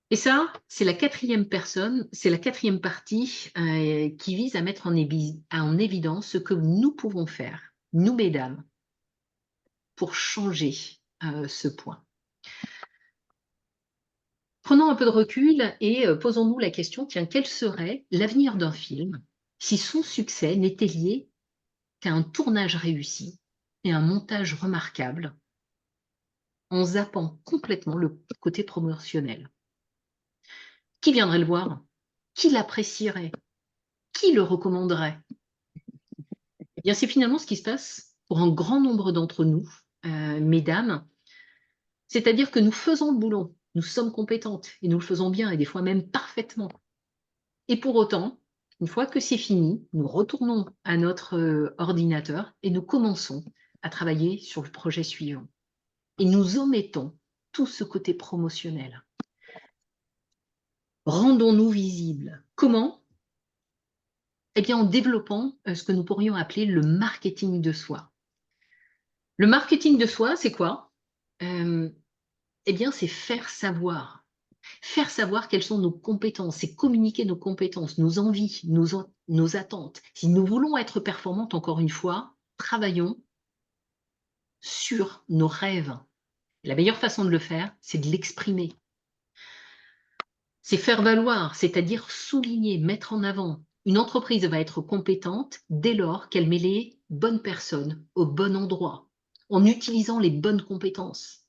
Et ça, c'est la 4e personne, c'est la 4e partie qui vise à mettre en évidence ce que nous pouvons faire, nous mesdames, pour changer ce point. Prenons un peu de recul et posons-nous la question, tiens, quel serait l'avenir d'un film si son succès n'était lié qu'à un tournage réussi et un montage remarquable, en zappant complètement le côté promotionnel? Qui viendrait le voir? Qui l'apprécierait? Qui le recommanderait? Eh bien, c'est finalement ce qui se passe pour un grand nombre d'entre nous, mesdames. C'est-à-dire que nous faisons le boulot, nous sommes compétentes et nous le faisons bien et des fois même parfaitement. Et pour autant, une fois que c'est fini, nous retournons à notre ordinateur et nous commençons à travailler sur le projet suivant. Et nous omettons tout ce côté promotionnel. Rendons-nous visibles. Comment? Eh bien, en développant ce que nous pourrions appeler le marketing de soi. Le marketing de soi, c'est quoi? Eh bien, c'est faire savoir. Faire savoir quelles sont nos compétences, c'est communiquer nos compétences, nos envies, nos attentes. Si nous voulons être performantes, encore une fois, travaillons sur nos rêves. La meilleure façon de le faire, c'est de l'exprimer. C'est faire valoir, c'est-à-dire souligner, mettre en avant. Une entreprise va être compétente dès lors qu'elle met les bonnes personnes au bon endroit, en utilisant les bonnes compétences.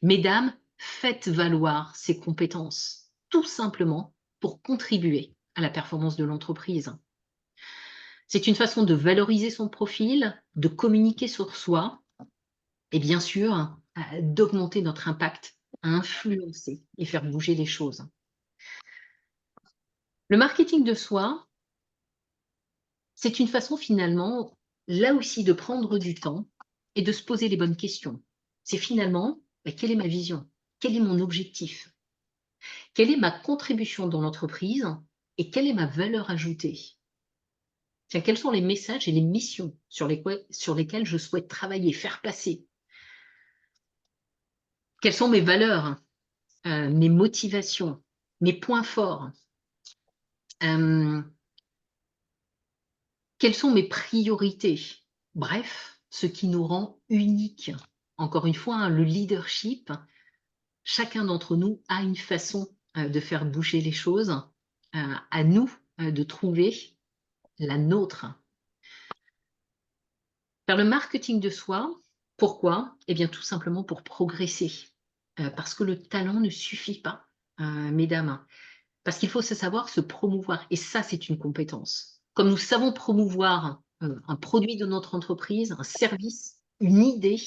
Mesdames, faites valoir ces compétences, tout simplement pour contribuer à la performance de l'entreprise. C'est une façon de valoriser son profil, de communiquer sur soi et bien sûr, d'augmenter notre impact, à influencer et faire bouger les choses. Le marketing de soi, c'est une façon finalement, là aussi, de prendre du temps et de se poser les bonnes questions. C'est finalement, quelle est ma vision? Quel est mon objectif? Quelle est ma contribution dans l'entreprise et quelle est ma valeur ajoutée? Tiens, quels sont les messages et les missions sur lesquelles je souhaite travailler, faire passer? Quelles sont mes valeurs, mes motivations, mes points forts? Quelles sont mes priorités? Bref, ce qui nous rend uniques. Encore une fois, le leadership, chacun d'entre nous a une façon de faire bouger les choses. À nous de trouver la nôtre. Faire le marketing de soi, pourquoi? Eh bien, tout simplement pour progresser. Parce que le talent ne suffit pas, mesdames. Parce qu'il faut se savoir se promouvoir et ça, c'est une compétence. Comme nous savons promouvoir, un produit de notre entreprise, un service, une idée,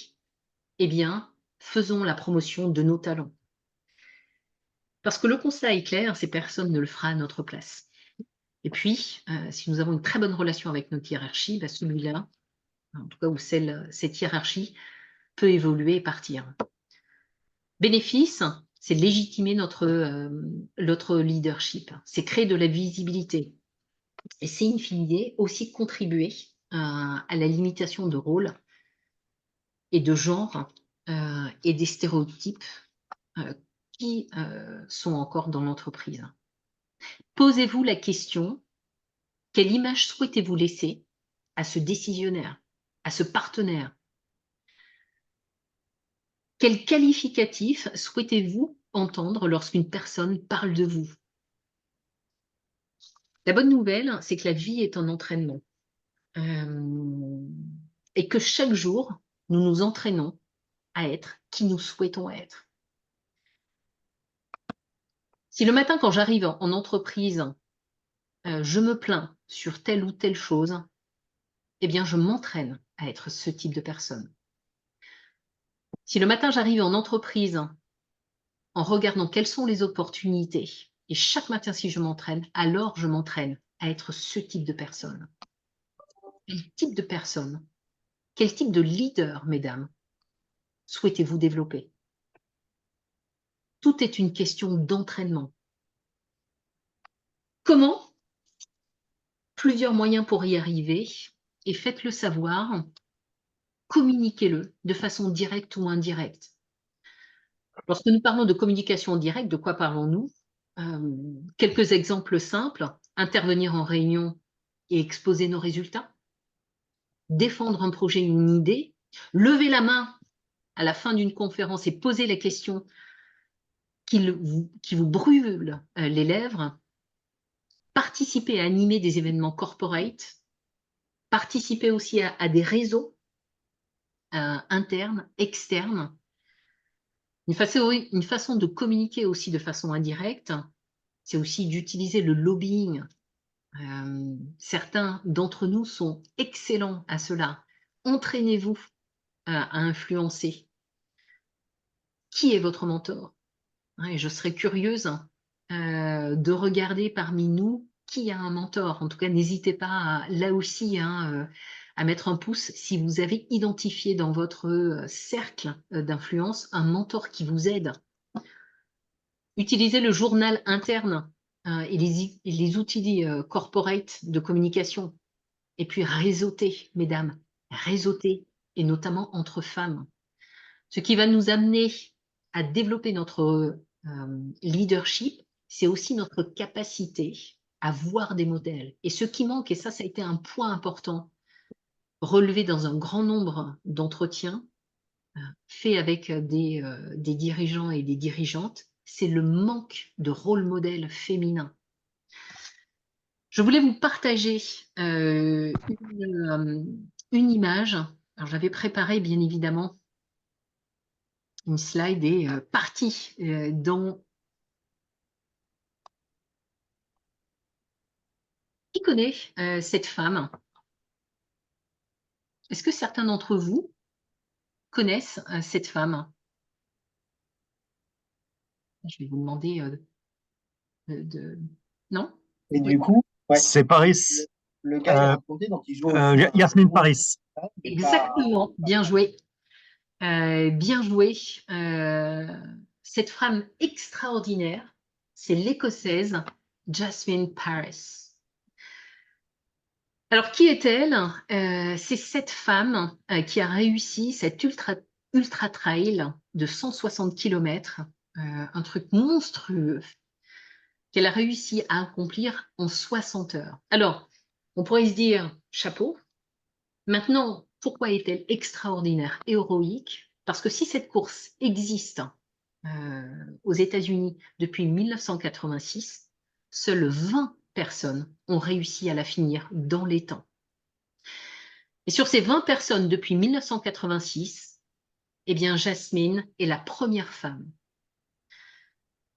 eh bien, faisons la promotion de nos talents. Parce que le constat est clair, c'est personne ne le fera à notre place. Et puis, si nous avons une très bonne relation avec notre hiérarchie, bah, celui-là, en tout cas ou cette hiérarchie peut évoluer et partir. Bénéfice, c'est légitimer notre leadership, c'est créer de la visibilité. Et c'est in fine aussi contribuer à la limitation de rôle et de genre et des stéréotypes qui sont encore dans l'entreprise. Posez-vous la question, quelle image souhaitez-vous laisser à ce décisionnaire, à ce partenaire? Quel qualificatif souhaitez-vous entendre lorsqu'une personne parle de vous? La bonne nouvelle, c'est que la vie est un entraînement. Et que chaque jour, nous nous entraînons à être qui nous souhaitons être. Si le matin, quand j'arrive en entreprise, je me plains sur telle ou telle chose, eh bien, je m'entraîne à être ce type de personne. Si le matin, j'arrive en entreprise en regardant quelles sont les opportunités, et chaque matin, si je m'entraîne, alors je m'entraîne à être ce type de personne. Quel type de personne, quel type de leader, mesdames, souhaitez-vous développer? Tout est une question d'entraînement. Comment? Plusieurs moyens pour y arriver et faites-le savoir, communiquez-le de façon directe ou indirecte. Lorsque nous parlons de communication directe, de quoi parlons-nous? Quelques exemples simples, intervenir en réunion et exposer nos résultats, défendre un projet, une idée, lever la main à la fin d'une conférence et poser la question qui vous brûle les lèvres, participer à animer des événements corporate, participer aussi à des réseaux internes, externes. Une façon de communiquer aussi de façon indirecte, c'est aussi d'utiliser le lobbying. Certains d'entre nous sont excellents à cela. Entraînez-vous à influencer. Qui est votre mentor? Et je serais curieuse de regarder parmi nous qui a un mentor. En tout cas, n'hésitez pas là aussi à mettre un pouce si vous avez identifié dans votre cercle d'influence un mentor qui vous aide. Utilisez le journal interne et les outils corporate de communication. Et puis réseauter, mesdames, réseauter, et notamment entre femmes. Ce qui va nous amener à développer notre leadership, c'est aussi notre capacité à voir des modèles. Et ce qui manque, et ça a été un point important, relevé dans un grand nombre d'entretiens, faits avec des dirigeants et des dirigeantes, c'est le manque de rôle modèle féminin. Je voulais vous partager une image. Alors, j'avais préparé, bien évidemment, une slide et partie dans... Qui connaît cette femme? Est-ce que certains d'entre vous connaissent cette femme? Je vais vous demander de... Non? Et Oui. du coup, ouais, C'est Paris. le gars il a raconté, donc il joue Yasmine Paris. Exactement, bien joué. Bien joué. Cette femme extraordinaire, c'est l'Écossaise Jasmine Paris. Alors, qui est-elle? C'est cette femme qui a réussi cet ultra trail de 160 km, un truc monstrueux, qu'elle a réussi à accomplir en 60 heures. Alors, on pourrait se dire, chapeau. Maintenant, pourquoi est-elle extraordinaire et héroïque? Parce que si cette course existe aux États-Unis depuis 1986, seules 20 personnes ont réussi à la finir dans les temps. Et sur ces 20 personnes depuis 1986, eh bien, Jasmine est la première femme.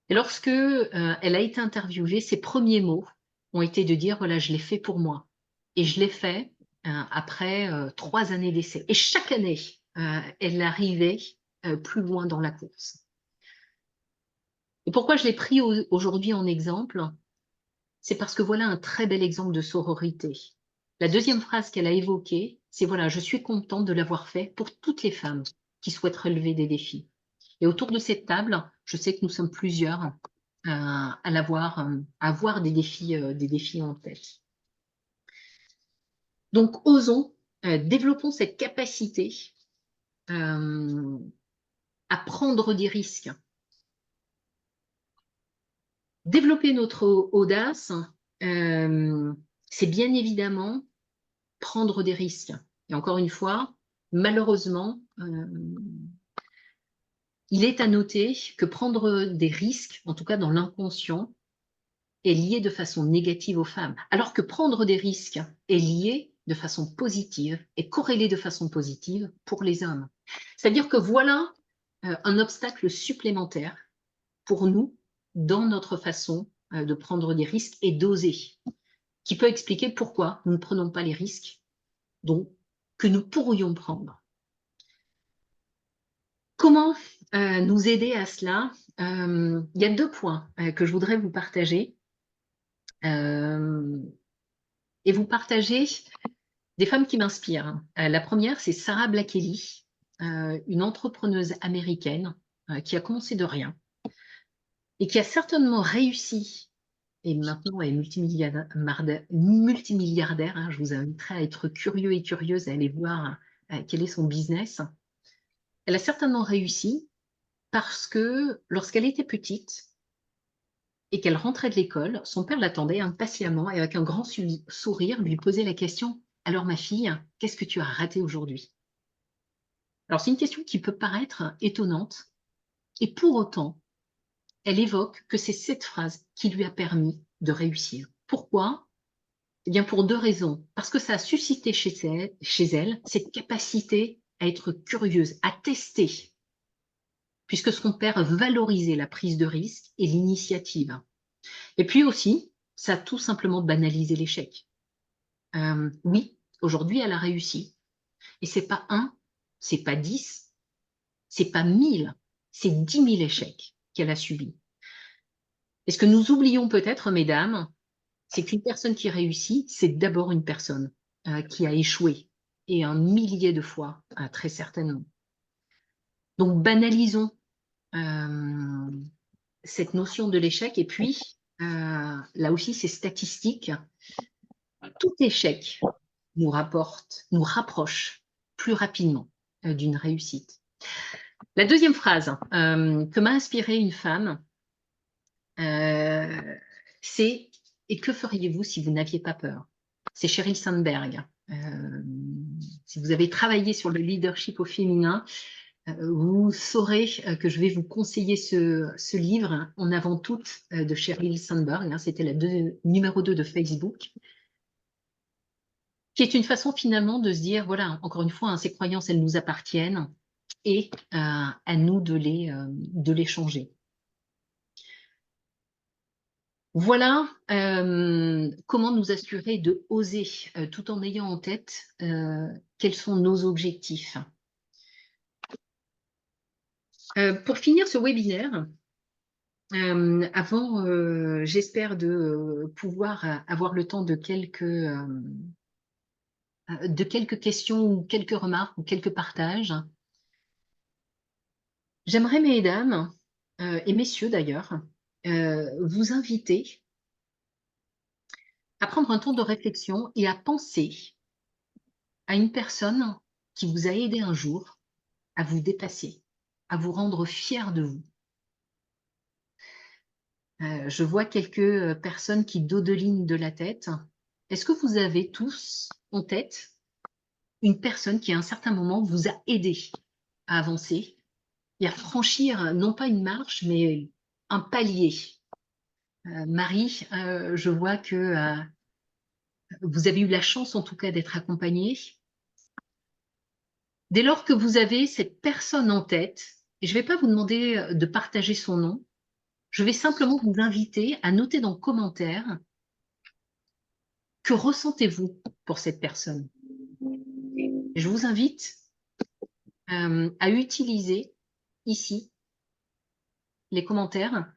Et lorsque elle a été interviewée, ses premiers mots ont été de dire, voilà, je l'ai fait pour moi. Et je l'ai fait après 3 années d'essai. Et chaque année, elle arrivait plus loin dans la course. Et pourquoi je l'ai pris aujourd'hui en exemple? C'est parce que voilà un très bel exemple de sororité. La deuxième phrase qu'elle a évoquée, c'est voilà, je suis contente de l'avoir fait pour toutes les femmes qui souhaitent relever des défis. Et autour de cette table, je sais que nous sommes plusieurs à avoir des défis en tête. Donc, osons, développons cette capacité à prendre des risques. Développer notre audace, c'est bien évidemment prendre des risques. Et encore une fois, malheureusement, il est à noter que prendre des risques, en tout cas dans l'inconscient, est lié de façon négative aux femmes, alors que prendre des risques est lié de façon positive et corrélé de façon positive pour les hommes. C'est-à-dire que voilà un obstacle supplémentaire pour nous dans notre façon de prendre des risques et d'oser, qui peut expliquer pourquoi nous ne prenons pas les risques que nous pourrions prendre. Comment nous aider à cela? Il y a 2 points que je voudrais vous partager. Et vous partager des femmes qui m'inspirent. La première, c'est Sarah Blakely, une entrepreneuse américaine qui a commencé de rien et qui a certainement réussi, et maintenant est multimilliardaire. Hein, je vous inviterai à être curieux et curieuse, à aller voir quel est son business. Elle a certainement réussi parce que lorsqu'elle était petite et qu'elle rentrait de l'école, son père l'attendait impatiemment et avec un grand sourire lui posait la question: alors ma fille, qu'est-ce que tu as raté aujourd'hui? Alors c'est une question qui peut paraître étonnante et pour autant, elle évoque que c'est cette phrase qui lui a permis de réussir. Pourquoi? Eh bien pour 2 raisons. Parce que ça a suscité chez elle cette capacité à être curieuse, à tester, puisque son père valorisait la prise de risque et l'initiative. Et puis aussi, ça a tout simplement banalisé l'échec. Oui, aujourd'hui, elle a réussi. Et c'est pas 1, c'est pas 10, c'est pas 1000, c'est 10 000 échecs qu'elle a subis. Et ce que nous oublions peut-être, mesdames, c'est qu'une personne qui réussit, c'est d'abord une personne qui a échoué. et un millier de fois, très certainement. Donc, banalisons cette notion de l'échec. Et puis, là aussi, c'est statistique. Tout échec nous rapproche plus rapidement d'une réussite. La deuxième phrase que m'a inspirée une femme, c'est « Et que feriez-vous si vous n'aviez pas peur ?» C'est Sheryl Sandberg. Si vous avez travaillé sur le leadership au féminin, vous saurez que je vais vous conseiller ce livre, En avant toutes, de Sheryl Sandberg. C'était la numéro 2 de Facebook, qui est une façon finalement de se dire, voilà, encore une fois, ces croyances, elles nous appartiennent et à nous de les changer. Voilà comment nous assurer de oser tout en ayant en tête quels sont nos objectifs. Pour finir ce webinaire, avant, j'espère de pouvoir avoir le temps de quelques questions ou quelques remarques ou quelques partages. J'aimerais, mesdames et messieurs d'ailleurs, vous inviter à prendre un temps de réflexion et à penser à une personne qui vous a aidé un jour à vous dépasser, à vous rendre fier de vous. Je vois quelques personnes qui dodelinent de la tête. Est-ce que vous avez tous en tête une personne qui à un certain moment vous a aidé à avancer et à franchir non pas une marche, mais un palier? Marie, je vois que vous avez eu la chance en tout cas d'être accompagnée. Dès lors que vous avez cette personne en tête, et je ne vais pas vous demander de partager son nom, je vais simplement vous inviter à noter dans le commentaire que ressentez-vous pour cette personne. Et je vous invite à utiliser ici les commentaires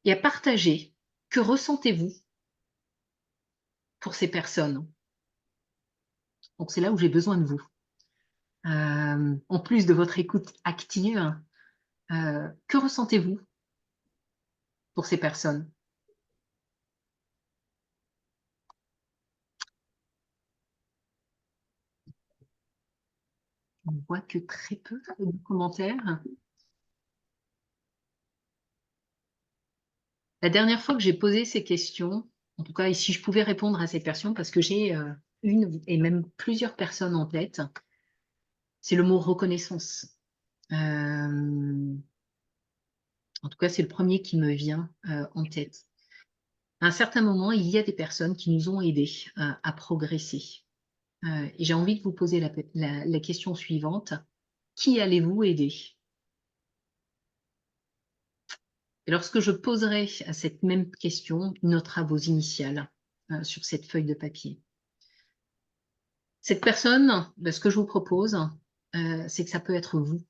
et à partager que ressentez-vous pour ces personnes. Donc c'est là où j'ai besoin de vous. En plus de votre écoute active, que ressentez-vous pour ces personnes? On ne voit que très peu de commentaires. La dernière fois que j'ai posé ces questions, en tout cas, et si je pouvais répondre à cette personne, parce que j'ai une et même plusieurs personnes en tête, c'est le mot reconnaissance. En tout cas, c'est le premier qui me vient en tête. À un certain moment, il y a des personnes qui nous ont aidés à progresser. Et j'ai envie de vous poser la question suivante. Qui allez-vous aider? Et lorsque je poserai à cette même question, notera vos initiales sur cette feuille de papier. Cette personne, ce que je vous propose, c'est que ça peut être vous.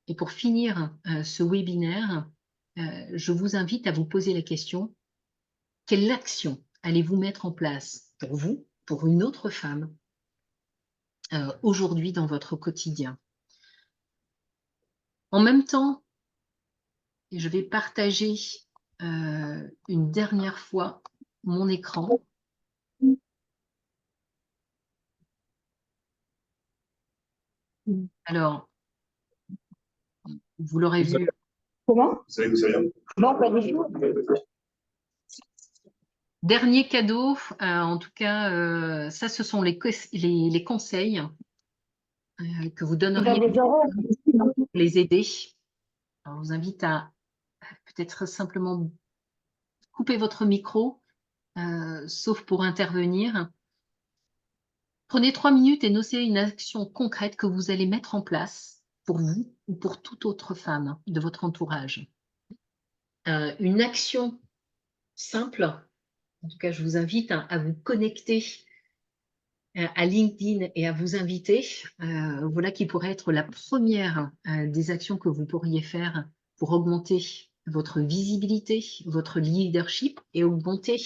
Et pour finir ce webinaire, je vous invite à vous poser la question, quelle action allez-vous mettre en place pour vous, pour une autre femme, aujourd'hui dans votre quotidien? En même temps, je vais partager une dernière fois mon écran. Alors, vous l'aurez vu. Comment? Non, pas du tout. Dernier cadeau, en tout cas, ça, ce sont les conseils que vous donneriez pour les aider. Alors, je vous invite à peut-être simplement couper votre micro, sauf pour intervenir. Prenez 3 minutes et notez une action concrète que vous allez mettre en place pour vous ou pour toute autre femme de votre entourage. Une action simple, en tout cas, je vous invite à vous connecter à LinkedIn et à vous inviter. Voilà qui pourrait être la première des actions que vous pourriez faire pour augmenter votre visibilité, votre leadership et augmenter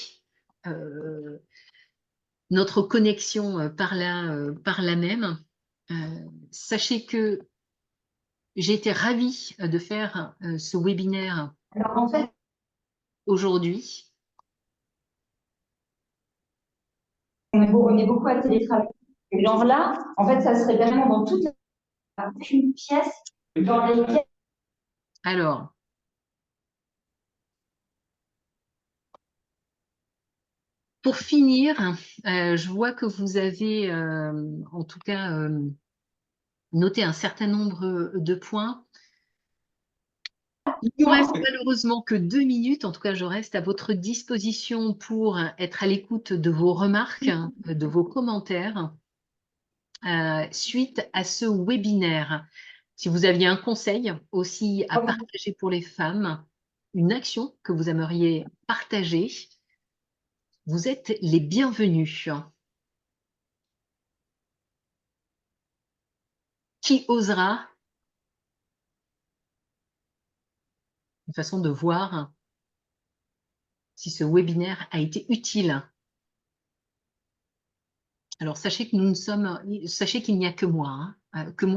notre connexion par là même. Sachez que j'ai été ravie de faire ce webinaire Alors, en fait, aujourd'hui. on est beaucoup à télétravail. Et genre là, en fait, ça serait vraiment dans toute une pièce dans lesquelles. Alors, pour finir, je vois que vous avez en tout cas noté un certain nombre de points. Il ne reste malheureusement que 2 minutes. En tout cas, je reste à votre disposition pour être à l'écoute de vos remarques, de vos commentaires suite à ce webinaire. Si vous aviez un conseil aussi à partager pour les femmes, une action que vous aimeriez partager, vous êtes les bienvenus. Qui osera une façon de voir si ce webinaire a été utile? Alors, sachez qu'il n'y a que moi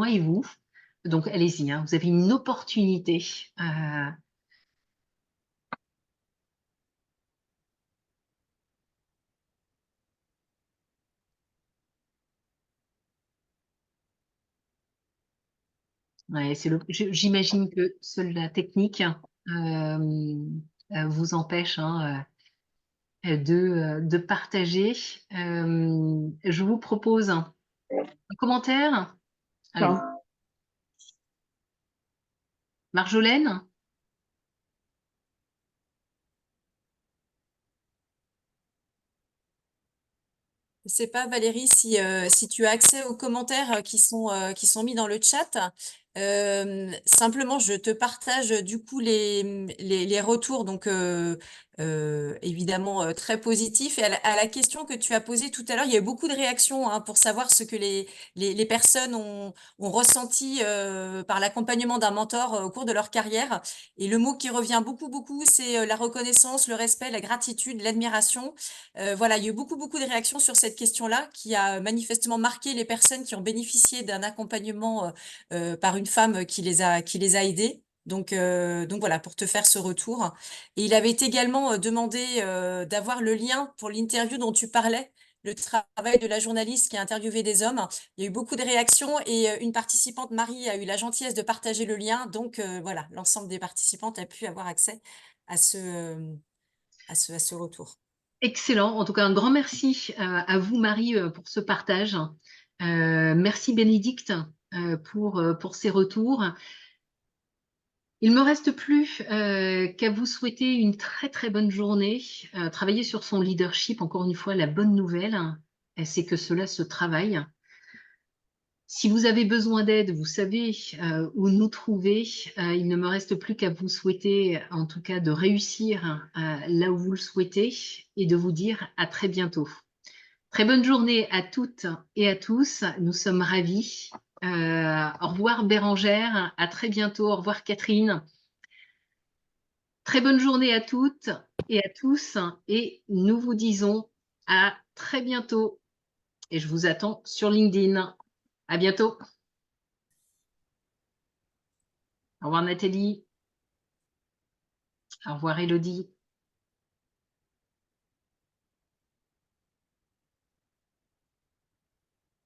et vous. Donc, allez-y, hein, vous avez une opportunité. Ouais, j'imagine que seule la technique vous empêche de partager. Je vous propose un commentaire. Allez, Marjolaine? Je ne sais pas, Valérie, si tu as accès aux commentaires qui sont mis dans le chat. Simplement, je te partage du coup les retours, donc évidemment très positifs. Et à la question que tu as posée tout à l'heure, il y a eu beaucoup de réactions pour savoir ce que les personnes ont ressenti par l'accompagnement d'un mentor au cours de leur carrière. Et le mot qui revient beaucoup, beaucoup, c'est la reconnaissance, le respect, la gratitude, l'admiration. Voilà, il y a eu beaucoup, beaucoup de réactions sur cette question-là qui a manifestement marqué les personnes qui ont bénéficié d'un accompagnement par une femme qui les a aidés. Donc voilà, pour te faire ce retour. Et il avait également demandé d'avoir le lien pour l'interview dont tu parlais, le travail de la journaliste qui a interviewé des hommes. Il y a eu beaucoup de réactions et une participante, Marie, a eu la gentillesse de partager le lien. Donc voilà, l'ensemble des participantes a pu avoir accès à ce retour. Excellent. En tout cas, un grand merci à vous, Marie, pour ce partage. Merci, Bénédicte, pour ces retours. Il ne me reste plus qu'à vous souhaiter une très, très bonne journée. Travailler sur son leadership, encore une fois, la bonne nouvelle, c'est que cela se travaille. Si vous avez besoin d'aide, vous savez où nous trouver. Il ne me reste plus qu'à vous souhaiter, en tout cas, de réussir là où vous le souhaitez et de vous dire à très bientôt. Très bonne journée à toutes et à tous. Nous sommes ravis. Au revoir Bérangère. À très bientôt. Au revoir Catherine. Très bonne journée à toutes et à tous. Et nous vous disons à très bientôt. Et je vous attends sur LinkedIn. À bientôt. Au revoir Nathalie. Au revoir Elodie.